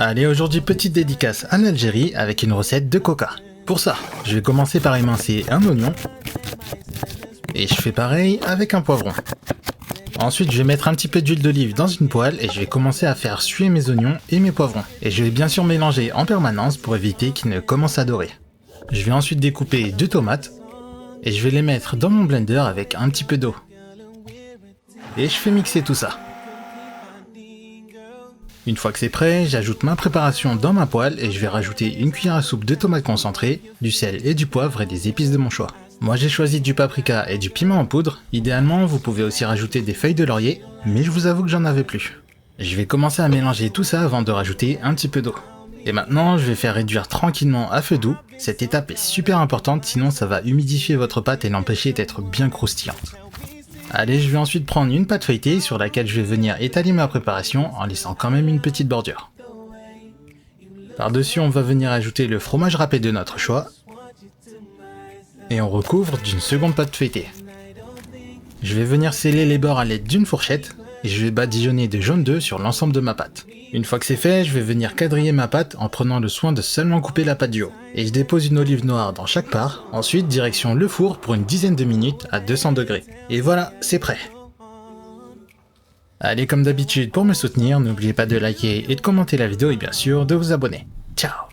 Allez, aujourd'hui petite dédicace à l'Algérie avec une recette de coca. Pour ça, je vais commencer par émincer un oignon. Et je fais pareil avec un poivron. Ensuite, je vais mettre un petit peu d'huile d'olive dans une poêle et je vais commencer à faire suer mes oignons et mes poivrons. Et je vais bien sûr mélanger en permanence pour éviter qu'ils ne commencent à dorer. Je vais ensuite découper 2 tomates et je vais les mettre dans mon blender avec un petit peu d'eau. Et je fais mixer tout ça. Une fois que c'est prêt, j'ajoute ma préparation dans ma poêle et je vais rajouter une cuillère à soupe de tomates concentrées, du sel et du poivre et des épices de mon choix. Moi j'ai choisi du paprika et du piment en poudre, idéalement vous pouvez aussi rajouter des feuilles de laurier, mais je vous avoue que j'en avais plus. Je vais commencer à mélanger tout ça avant de rajouter un petit peu d'eau. Et maintenant je vais faire réduire tranquillement à feu doux, cette étape est super importante sinon ça va humidifier votre pâte et l'empêcher d'être bien croustillante. Allez, je vais ensuite prendre une pâte feuilletée sur laquelle je vais venir étaler ma préparation en laissant quand même une petite bordure. Par-dessus, on va venir ajouter le fromage râpé de notre choix. Et on recouvre d'une seconde pâte feuilletée. Je vais venir sceller les bords à l'aide d'une fourchette et je vais badigeonner de jaune d'œuf sur l'ensemble de ma pâte. Une fois que c'est fait, je vais venir quadriller ma pâte en prenant le soin de seulement couper la pâte du haut. Et je dépose une olive noire dans chaque part, ensuite direction le four pour une dizaine de minutes à 200 degrés. Et voilà, c'est prêt. Allez, comme d'habitude, pour me soutenir, n'oubliez pas de liker et de commenter la vidéo et bien sûr de vous abonner. Ciao!